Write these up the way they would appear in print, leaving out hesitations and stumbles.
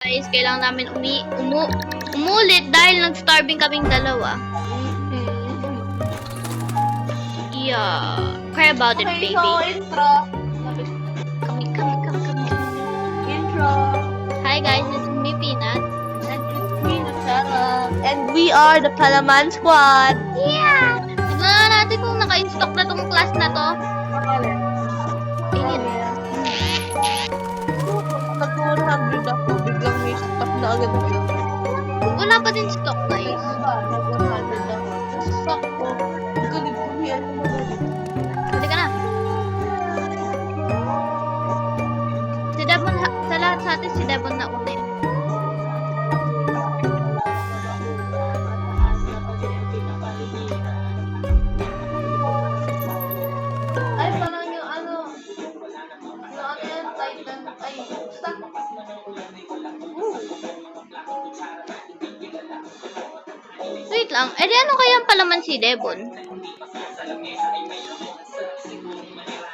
Guys, kailangan namin umulit dahil nag-starving kaming dalawa. Yeah. Cry about it, baby. So, intro. Kami. Intro. Hi guys, this is me, Peanut. And it's me, Nutella. And we are the Palaman Squad. Yeah! Tignan na natin kung naka-instack na tong class na to. Ayun. Nag-100 ako, biglang may stock na agad ako. Wala pa din stock, guys. Nag-100 ako. Stock ko. Galit ko yan. Pwede ka na. Si Devon, sa lahat sa atin, si Devon na una. Ay, parang yung ano yan, Titan, ay, stock. Wait lang. Eh, di ano kaya ang palaman si Devon?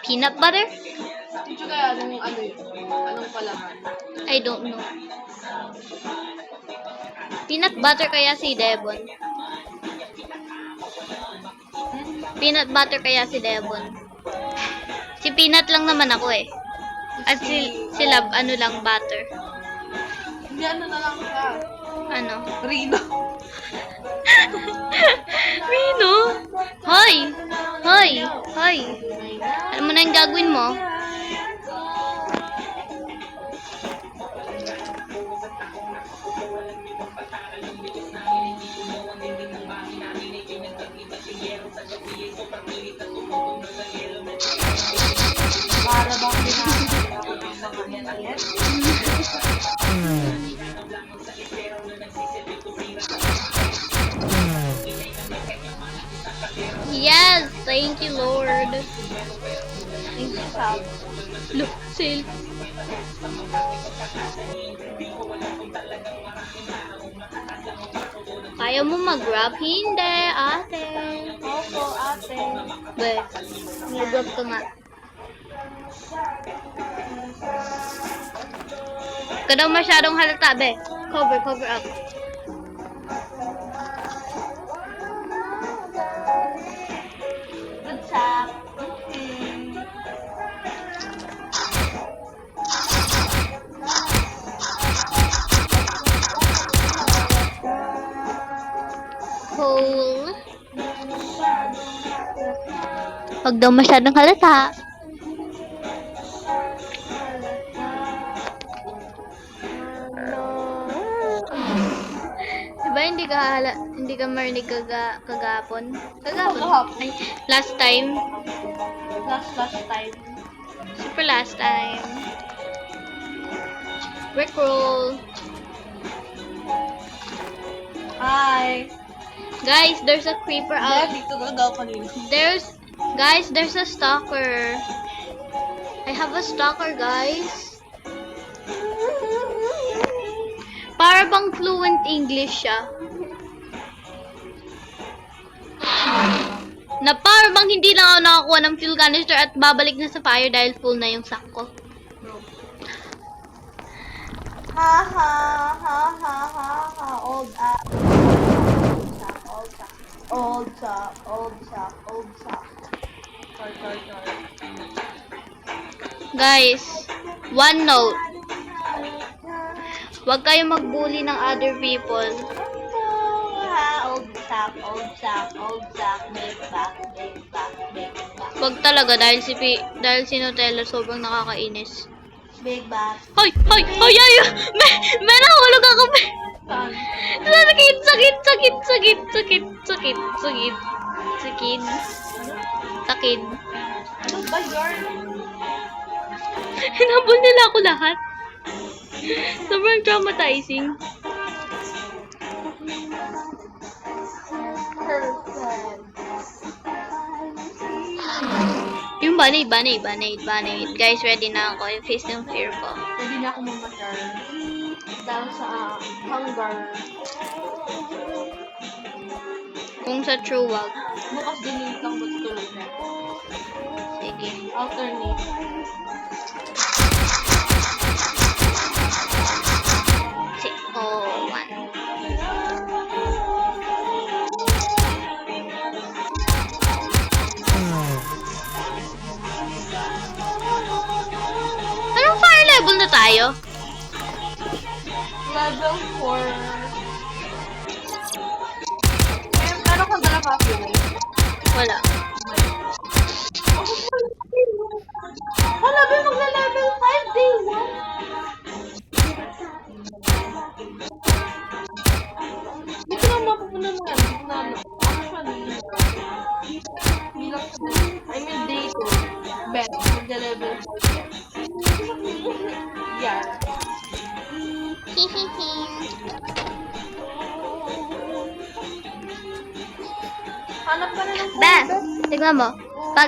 Peanut butter? Ito kaya, anong ano yun? Anong palaman? I don't know. Peanut butter kaya si Devon? Peanut butter kaya si Devon? Si Peanut lang naman ako eh. At si Love, ano lang, butter. Hindi, ano na lang ka. Ano? Rino. Rino? Hoy! Hoy! Hoy! Alam mo na yung gagawin mo? Para bang pinapakita ko ng mga yan? Yes! Thank you, Lord. Thank you, Sal. Look, sale. Kaya mo mag-grab? Hindi, ate. Opo, ate. Be, mag-grab ka nga. Huwag ka daw masyadong halata, be. Cover up. Good job. Hole. Huwag daw masyadong halata. Diba hindi ka marinig kagapon? Kagapon. Ay, last time. Last time. Super last time. Rickroll. Hi. Guys, there's a creeper out. Dito na daw kanina. Guys, there's a stalker. I have a stalker, guys. Para bang fluent English siya. Na para bang hindi lang ako nakakuha ng fuel canister at babalik na sa fire dahil full na yung sack ko. Ha ha ha ha ha ha. Old app. Old sack. Sorry. Guys, one note. Huwag kayo magbully ng other people. Old sack. Big back. Huwag talaga dahil si Nutella sobrang nakakainis. Big back. Hoy! May nahulog ako! Sakit. Ano ba yun? Hinabol nila ako lahat. Sobrang traumatizing. Perfect. Yung banate. Guys, ready na ako. Yung face ng fear ko. Pwede na ako mamasyal. Dahil sa hunger. Kung sa true wag. Bukas dinilip lang ba't tulog na. Sige. Alternate. level 4. Meron ka ba na copy? Wala. Hala, ba magla-level 5 day 1? Dito lang mapupunan mo yan. Actually, I mean day 2. Bet, magla-level 5. Yeah. Hihihi. Hanap ka na ng Be, tignan mo. Pag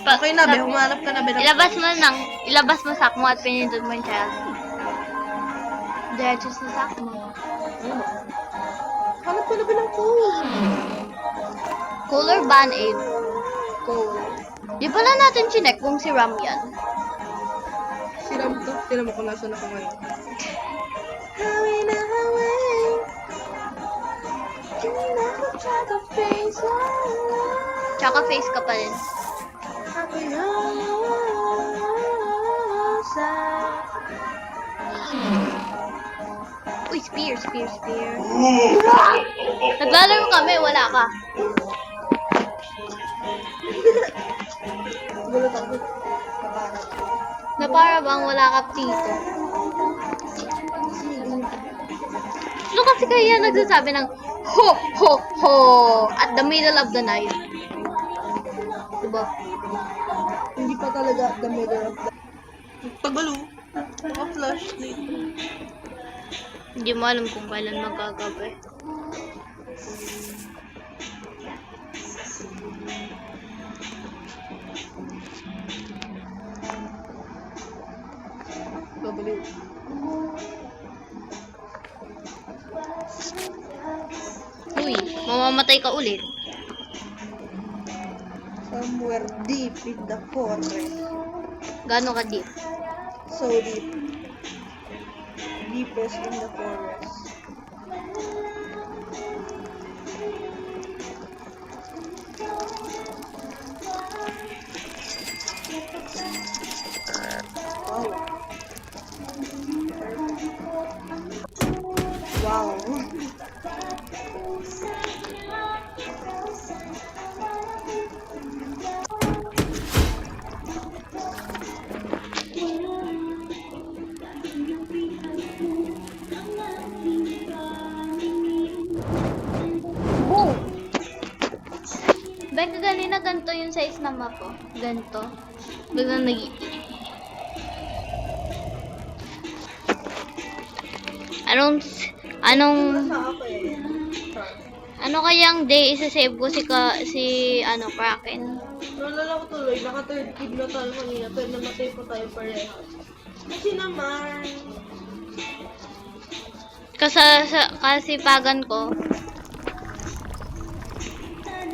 Okay na, be. Humanap ka na, be. ilabas mo sa mo at pinindot mo yung child. Diretso sa sack mo. Hanap ka na ba ng code? Color Band-Aid. Code. Di pala natin chinek kung si Ram yan. Siram to. Siram mo kung nasa na ko ngayon. Hawi na hawi. Tsaka face ka pa rin. Uy, spear. Naglalaro kami, wala ka. Gulat ako. Na para bang wala ka dito. Ano kasi kaya nagsasabi ng ho, ho, ho at the middle of the night? Diba? Hindi pa talaga the middle of the... Tagalo. Naka-flash dito. Hindi mo alam kung kailan magagabi. Babaliw. Uy, mamamatay ka ulit. Somewhere deep in the forest. Gano'n ka deep? So deep. Deepest in the forest. Wow. Oh! Beka kanina ganito yung size ng map ko. Ganito. Biglang Anong Nasa ako eh. ano kayang day isa-save ko si Kraken? Nalala ko tuloy, naka-third kid na tayo kanina, pero namatay pa tayo parehas. Kasi naman, Kasipagan ko.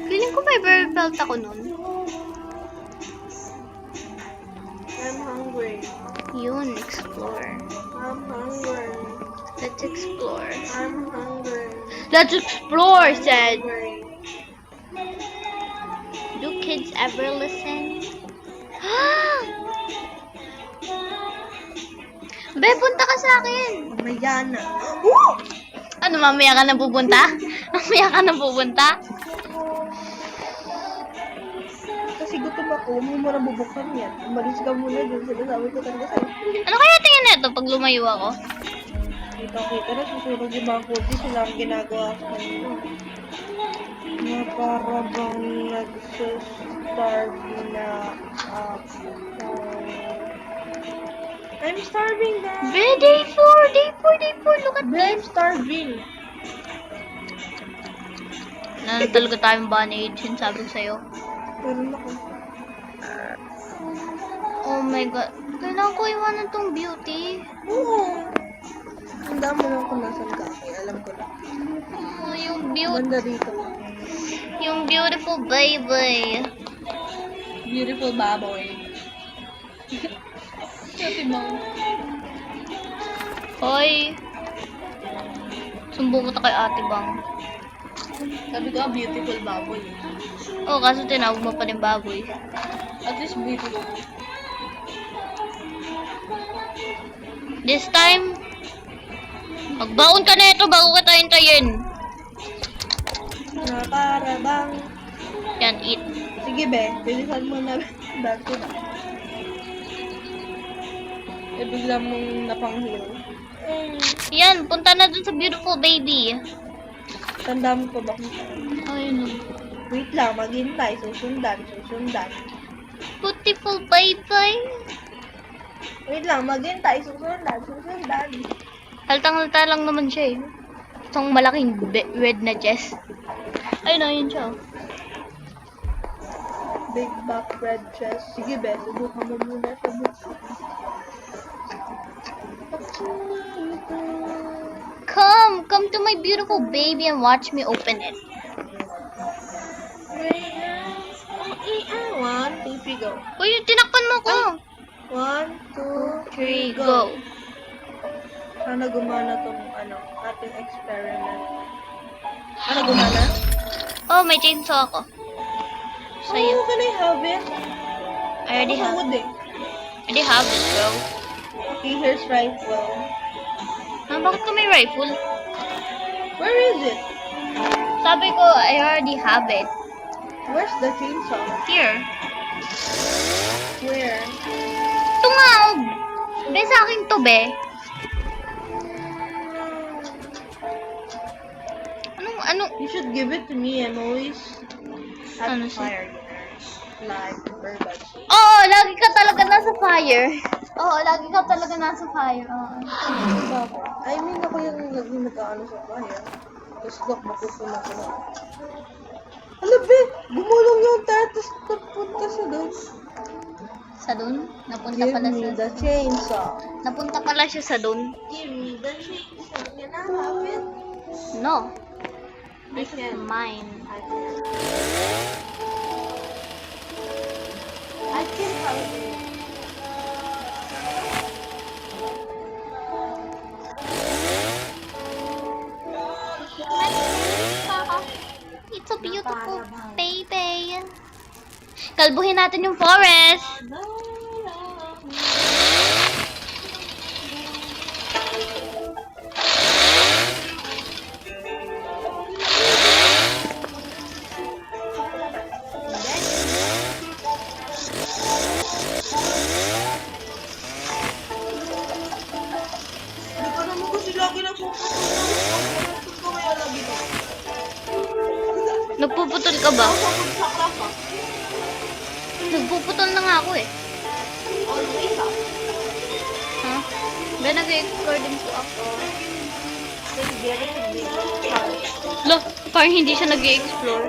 Feeling ko may bird belt ako nun. I'm hungry. Yun, explore. I'm hungry. Let's explore. I'm hungry. Let's explore, said. Hungry. Do kids ever listen? Be, punta ka sa akin. Mamaya na. Woo! Ano, mamaya ka na pupunta? Mamaya ka na pupunta? Kasi gutom ako, huwag mo muna bubuksan yan. Umalis ka muna dun, sinasabi ko talaga sa'yo. Ano kaya tingin nito pag lumayo ako? Kita na, susunod yung mga kuti, sila ang ginagawa sa kanila. Na para bang nagsustarve na ako. I'm starving, guys! Be, day 4, look at I'm this. starving! Talaga tayong Band-Aid, sinasabi ko sa'yo. Meron ako. Oh my god. Kailangan ko iwanan tong beauty. Oo! Ang dami lang kung nasan ka. Okay, alam ko na. Oh, yung Banda dito. yung beautiful baby. Beautiful baboy. Kasi mo. Hoy. Sumbong ko to kay Ate Bang. Sabi ko, beautiful baboy. Oh, kaso tinawag mo pa rin baboy. At least beautiful. This time, Magbaon ka na ito bago ka tayo hintayin. Na para bang... Yan, eat. Sige, be. Bilisan mo na. Back to back. Eh, bigla mong napanghilo. Yan, punta na dun sa beautiful baby. Tanda mo pa ba kung saan? Ayun. Wait lang, maghintay. Susundan. Beautiful baby. Wait lang, maghintay. Susundan. Haltang-halta lang naman siya eh. Isang malaking red na chest. Ayun na, yun siya. Big back red chest. Sige, be. Subukan mo muna sa buka. Come to my beautiful baby and watch me open it. One, two, three, go. Uy, tinakpan mo ko. 1, 2, 3, go. Sana gumana tong ating experiment. Ano gumana? Oh, may chainsaw ako. Sa'yo. Oh, can I have it? I already Ako have. wood eh. I already have it, bro. Okay, here's rifle. Bakit ka may rifle? Where is it? Sabi ko, I already have it. Where's the chainsaw? Here. Where? Ito nga, oh. Be, sa akin to, be. Anong, You should give it to me. I'm always at Ano siya? fire. Like, bird. Oo, lagi ka talaga nasa fire. Oo, lagi ka talaga nasa fire. Oo. Bakit? I mean, ako yung lagi nagkaano sa fire. Tapos mapupunan ko na. Alam, be! Gumulong yung tapos napunta sa doon. Sa dun? Napunta Give pala me siya. the chainsaw. Napunta pala siya sa dun. Give me the chainsaw. Can I have it? No. I This is can. mine. I can have it. It's a beautiful baby. Kalbuhin natin yung forest. Hindi pa naman kasi lagi nagpuputol ko kaya lagi na. Nagpuputol ka ba? Sakla ka. Nagpuputol na nga ako eh. Always ah. Ha? Ba, nag-explore din po ako. Lo, parang hindi siya nag-explore.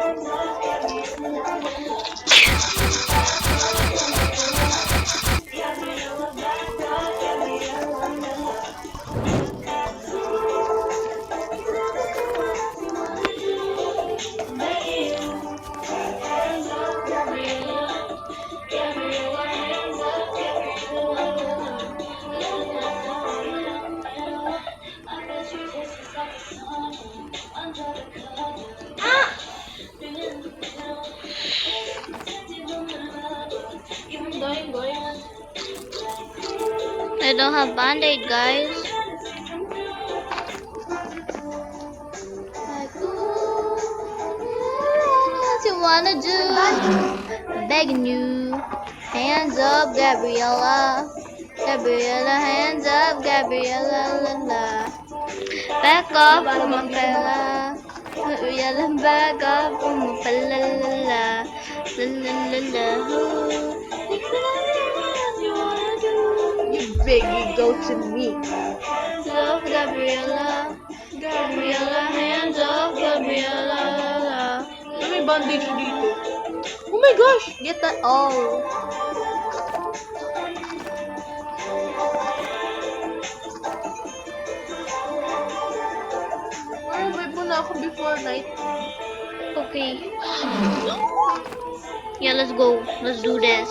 I don't have band-aid, guys. What you wanna do? Begging you. Hands up, Gabriella. Gabriella, hands up, Gabriella, la la. Back off from my fella. Gabriella, back off from my fella, la la. La la la la. You biggie, go to me. Love Gabriella. Gabriella, hands up, Gabriella. May bandage dito. Oh my gosh! Get that all. May na ako before night. Okay. Yeah, let's go. Let's do this.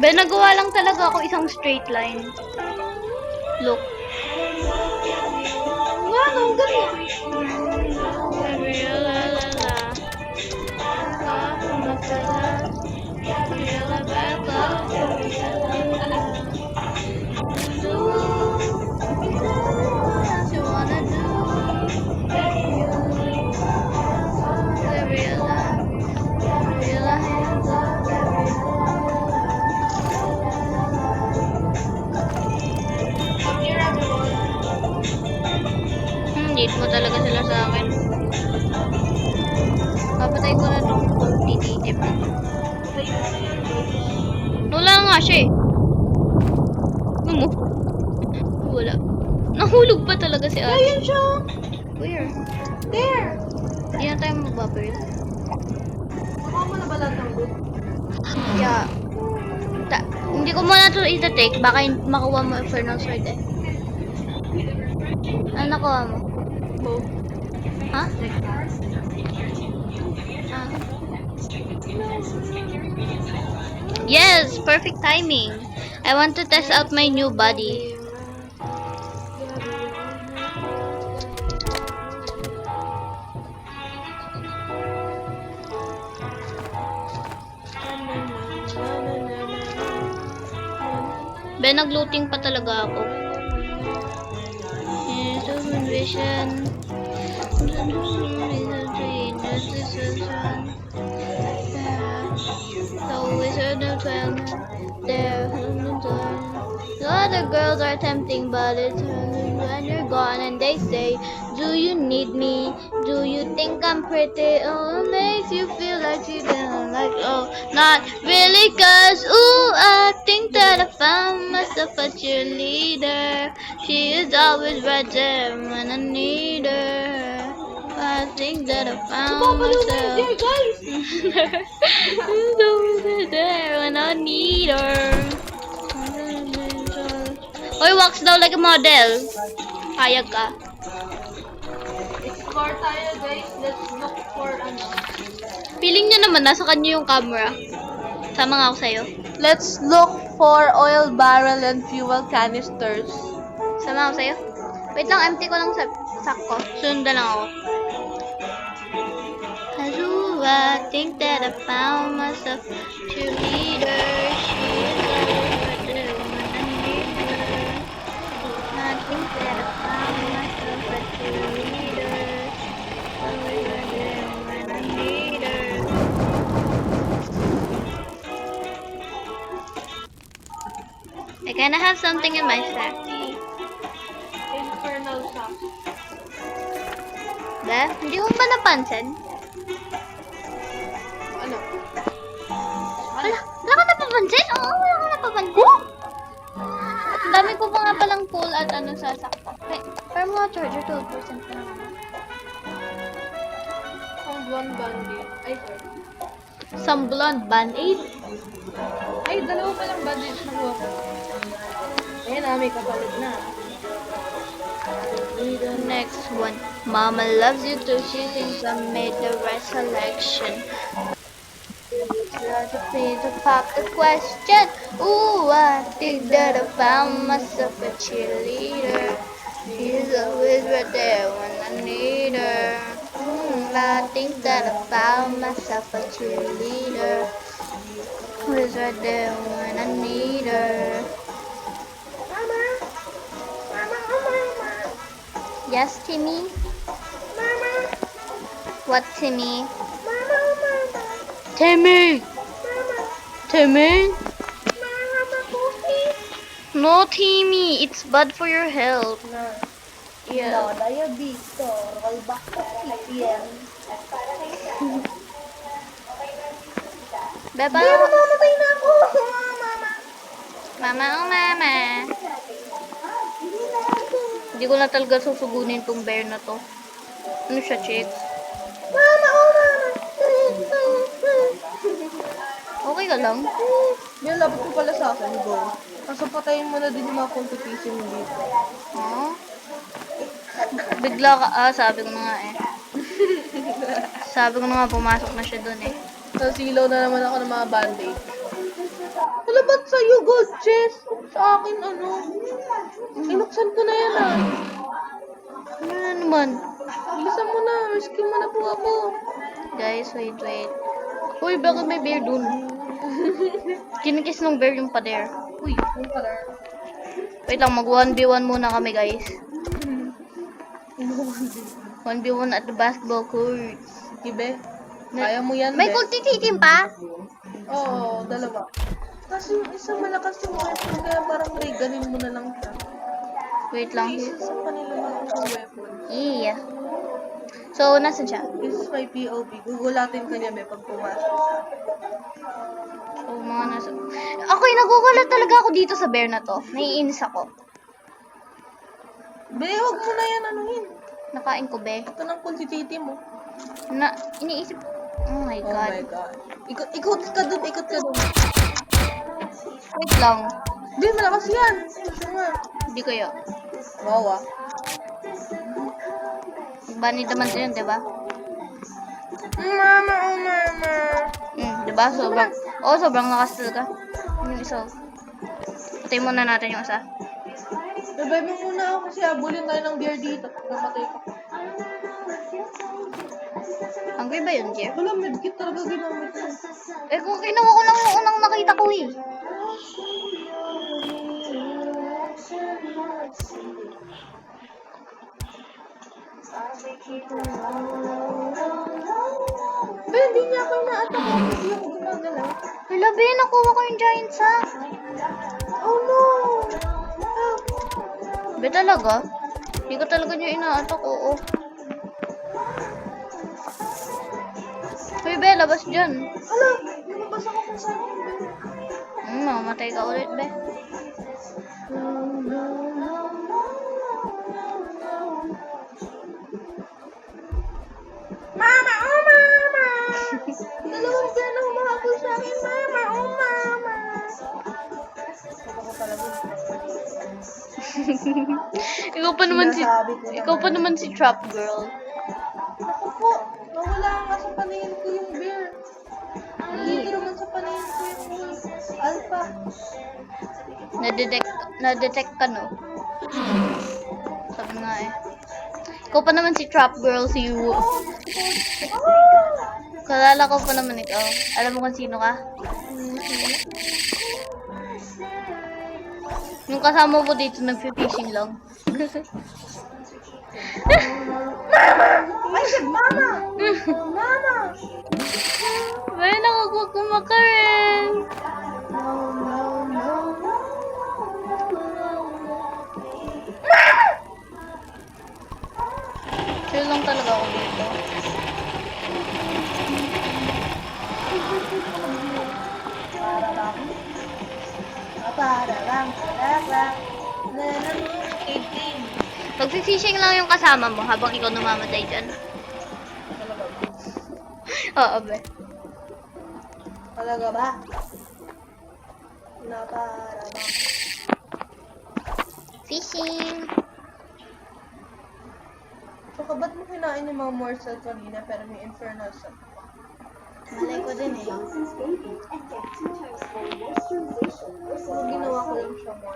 Ba, nagawa lang talaga ako isang straight line. Look. ano, ang galing. Gabriela, la la. Off from the fella. Gabriela, back off. Gabriela, la la. Do what you wanna do. Gabriela, Gabriela, hands up. Need mo talaga sila sa akin. Papatay ko na tong tititip na to. Wala nga siya eh. Ano mo? Wala. Nahulog pa talaga si ate. Ayan siya. Where? There. Hindi na tayo magbabird. Baka mo na ba lahat ng good? Yeah. Hindi ko muna ito ita-take. Baka makuha mo Infernal Sword eh. Ano nakuha mo? Both. Ha? Ah. Yes! Perfect timing! I want to test out my new body. Be, nag-looting pa talaga ako. Vision. The wizard of twelve. There. The other girls are tempting, but it's when you're gone, and they say, "Do you need me? Do you think I'm pretty?" Oh, it makes you feel like you can, like, oh, not really, 'cause ooh, I think that I found myself a cheerleader. She is always right there when I need her. I think that I found myself. guys. She's always there when I need her. Oy, walks daw like a model. Payag ka. Explore tayo guys. Let's look for ano. Feeling niya naman nasa kanya yung camera. Sama nga ako sa'yo. Let's look for oil barrel and fuel canisters. Sama ako sa'yo. Wait lang, empty ko lang sa sack ko. Sundan lang ako. I think that I found myself cheerleader. She is always right there when I need her. I think that I found myself a cheerleader. Always right there when I need her. I kinda have something in my sack. Infernal shock. Ba? Hindi mo ba napansin? Ano? Wala ka napapansin? Oo, wala ka napapansin. Ang dami ko pa nga palang pull at ano sa sakto. Pero mga charger, 12% pa naman. Ang blonde bandit. Ay, sorry. Some blonde band-aid. Ay, dalawa palang bandit na ko. Ayan may kapalit na. The next one. Mama loves you too. She thinks I made the right selection. To please to pop the question. Ooh, I think that I found myself a cheerleader. She's always right there when I need her. I think that I found myself a cheerleader. Always right there when I need her. Mama! Mama, oh mama! Yes, Timmy? Mama! What, Timmy? Mama, oh mama! Timmy! Mama! Timmy? Mama, cookies! No, Timmy. It's bad for your health. Na. Yeah. Diabetes. Rollback to PPM. Beba. Mamatay na ako! Mama! Mama, oh mama. Hindi ko na talaga susugunin tong bear na to. Ano siya, chicks? Mama, oh mama! Okay ka lang? Yan, labot ko pala sa akin. Go. Kaso patayin mo na din yung mga competition dito. Huh? Bigla ka, sabi ko na nga eh. Sabi ko na nga, pumasok na siya dun eh. Nasilaw na naman ako ng mga band-aid. Wala ba't sa'yo, God, Jess? Sa akin, ano? Inuksan ko na yan, ah. Ano naman. Bilisan mo na. Rescue mo na po ako. Guys, wait. Uy, bakit may bear dun? Kinikis ng bear yung pader. Uy, yung pala. Wait lang, mag 1v1 muna kami, guys. 1v1 at the basketball court. Ibe, kaya mo yan, May Be. kultititim pa? Oo, dalawa. Kasi yung isa malakas yung weapon, kaya parang reganin mo na lang siya. Wait lang. Isa sa kanila malakas yung weapon. Yeah. So, nasan siya? This is my POV. Gugulatin ka niya, Be, pag pumasok siya. So, mga nasa... Okay, nagugulat talaga ako dito sa bear na to. Naiinis ako. Be, wag mo na yan anuhin. Nakain ko, be. Ito ng kultititi mo. Iniisip... Oh my Oh God. my God. Ikot ka dun, ikot ka dun. Wait lang. Be, malakas yan. Gusto nga. Hindi ko yun. Wow, ah. Bunny naman din yun, diba? Mama, oh mama. Diba? Sobrang... Oo, sobrang lakas talaga. Yung isa. Patay muna natin yung isa. Revive mo muna ako kasi abulin tayo ng beer dito. Namatay ka. Hungry ba yun, Jer? Wala, medkit talaga ginamit mo. Eh, kung kinuha ko lang yung unang nakita ko eh. Be, hindi niya ako ina-attack. Hindi ako gumagalaw. Hala, be, nakuha ko yung giant sack. Oh no! Be, talaga? Hindi ko talaga niya ina-attack, oo. Uy, be, labas dyan. Hala, lumabas ako kung saan. Mamatay ka ulit, be. Mama, oh mama! Dalawang beer na humahabol sa akin, mama, oh mama! Ako talaga. Ikaw pa naman si Trap Girl. Ako po, nawala nga sa paningin ko yung beer. Dito naman sa paningin ko yung alpha. Na-detect ka, no? Sabi nga eh. Ikaw pa naman si Trap Girl, si Wu. Kalala ko pa naman ikaw. Alam mo kung sino ka? Yung kasama ko dito, nag-fishing lang. I said, mama! Mama! Ay, nakakuha ka rin. Chill lang talaga ako dito. Mag-fishing lang yung kasama mo habang ikaw namamatay dyan. Oo, be. Talaga ba? Naparabang. Fishing. So, ba't mo kinain yung mga morsel kanina pero may infernal sa... Malay ko din eh. So, ginawa ko lang siya mo.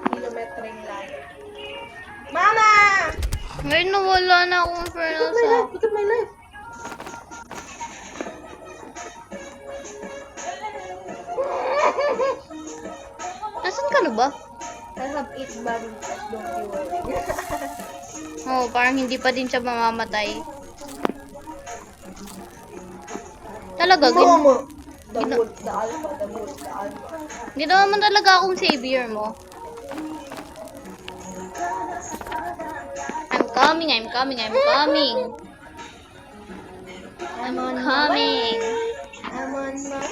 Kilometering line. Mama! Ngayon nawala na akong infernal sa... Look at my life! Nasaan ka na ba? I have 8 bodies, don't you worry. Oo, parang hindi pa din siya mamamatay. Talaga, Mama! The wood, the alpha, the wood, the alpha. ginawa mo talaga akong savior mo. I'm coming. I'm on Coming. I'm on my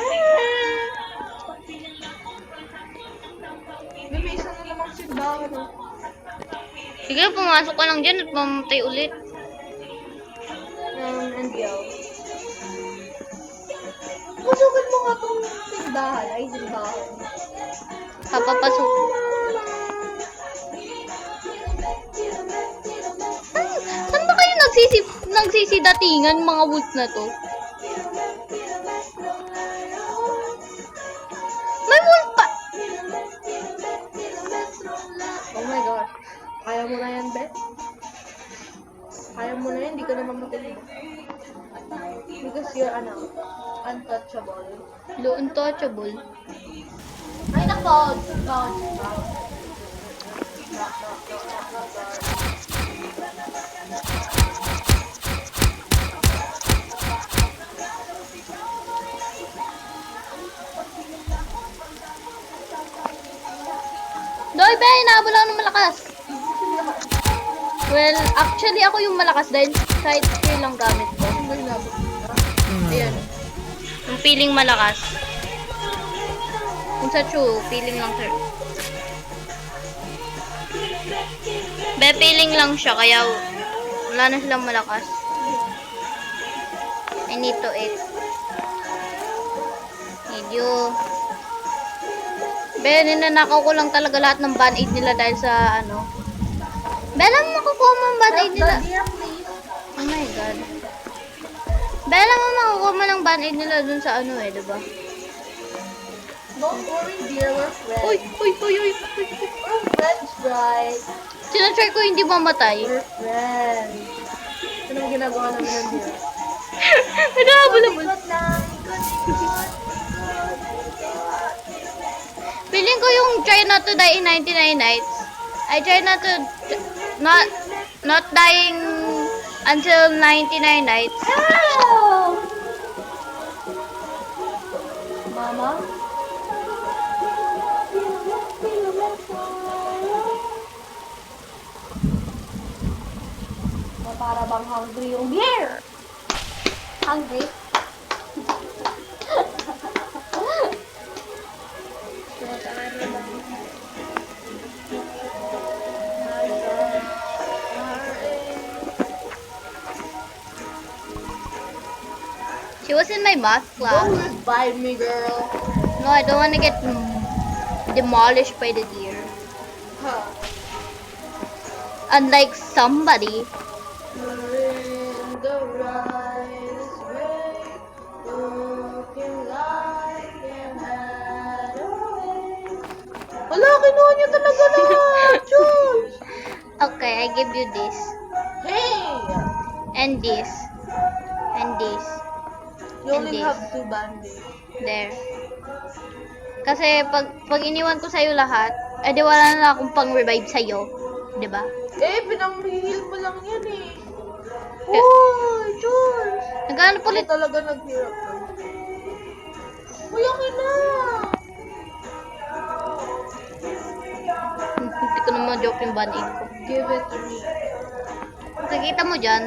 May isa na lamang simbahan. Sige, pumasok ka lang dyan at mamatay ulit. And yell. Masukin mo nga itong Simbahan. Ay, simbahan. Papapasok. Saan ba kayo nagsisidatingan mga wolf na to? May wolf pa! Oh my God. Kaya mo na yan, Beth? Kaya mo na yan, di ka na mamatay. Because you're, untouchable. Untouchable. Ay, nako! Bound. Doy, be! Inaabol ako ng malakas. Well, actually ako yung malakas dahil side skill lang gamit ko. Ayan. Yung feeling malakas. Kung sa true, feeling lang sir. Be, feeling lang siya, kaya wala na silang malakas. I need to eat. Need you. Be, ninanakaw ko lang talaga lahat ng band-aid nila dahil sa ano. Be, alam mo makukuha mo ang band-aid nila. Oh my God. Be, alam mo makukuha mo ng band-aid nila dun sa ano diba? Don't worry, dear, we're friends. Uy! We're friends, right? Sinatry ko hindi mamatay. We're friends. Anong ginagawa namin ng dear? Naghahabol-habol. Feeling ko yung try not to die in 99 nights. I try not to not dying until 99 nights. Mama? Para bang hungry yung beer? Hungry? She was in my math class. Don't revive me, girl. No, I don't want to get demolished by the deer. Huh. Unlike somebody. We're in the rise way, looking like an away. Wala, kinuha niya talaga lahat, Jules! Okay, I give you this. Hey! And this. And this. You And only this. have 2 band-aids. There. Kasi pag iniwan ko sa'yo lahat, di wala na akong pang-revive sa'yo. Diba? Pinang-heal mo lang yan eh. Uy, Jules! Nagano Ulit ulit. talaga naghirap ka. Uy, akin na! Hindi ko naman joke yung band-aid ko. Give it to me. Nakikita mo dyan,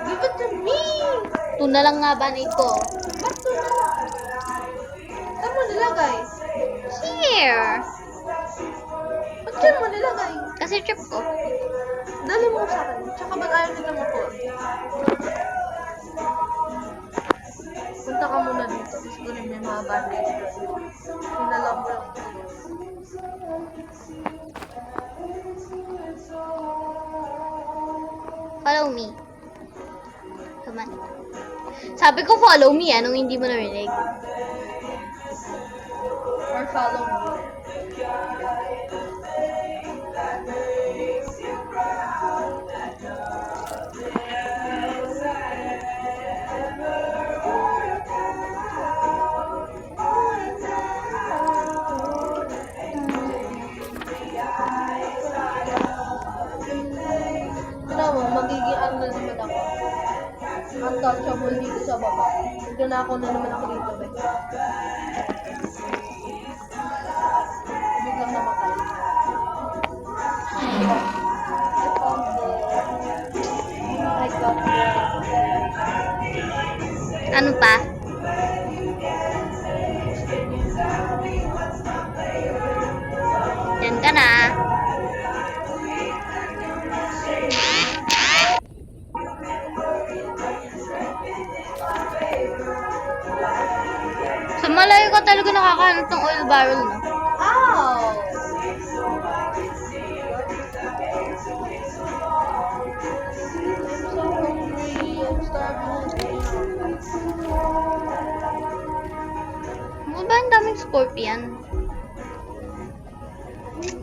Give it to me! ito na lang nga band-aid ko. Ba't to na? Saan mo nilagay? Here! Ba't dyan mo nilagay? Kasi trip ko. Dali mo sa akin. Tsaka ba't ayaw nila mo? Punta ka muna dito. Kasi kunin mo yung mga bandage. Pinalam mo lang. Follow me. Come on. Sabi ko follow me, anong hindi mo narinig? Or follow me. Magiging ano na naman ako. Untouchable dito sa baba. Hindi na ako na naman ako dito, be. Biglang namatay. I found I got Ano pa? Yan ka na. malayo ka talaga nakakahanap ng oil barrel, no? Ow! I'm so hungry. I'm starving. Ano ba ang daming scorpion?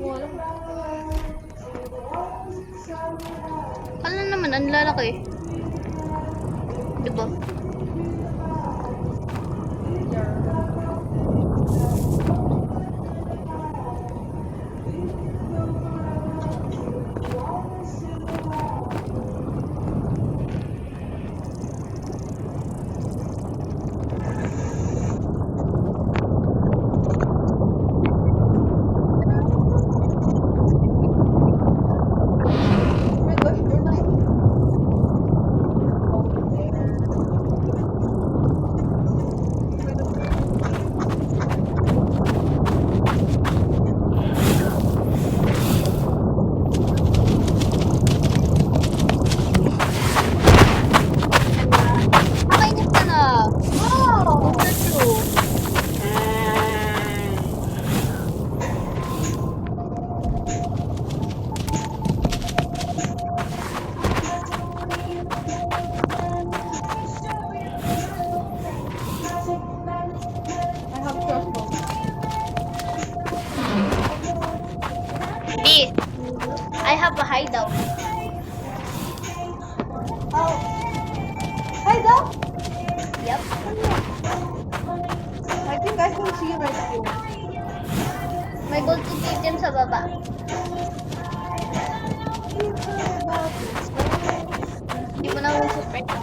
Wala. Kala naman, ang lalaki. Diba? Oh my gosh, you're like over there. Nakainis ka na. Oh! I have crossbow. B. I have a hideout. Oh. Hi, Doc. Yep. I think I can see right here. May gold item sa baba. Hindi mo na ako suspect.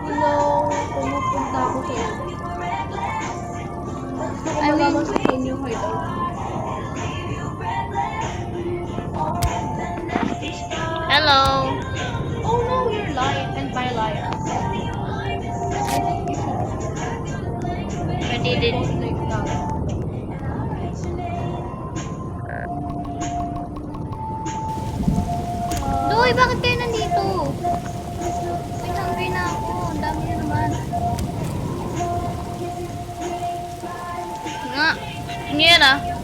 Hello, pumupunta ako sa iyo. Gusto ko malaman sa inyong hideout. Hello. Oh no, you're lying and my liar. I think you should I did it. post like that. Doy, bakit kayo nandito? May hungry na ako. Ang dami na naman. Nga. Hindi yan ah.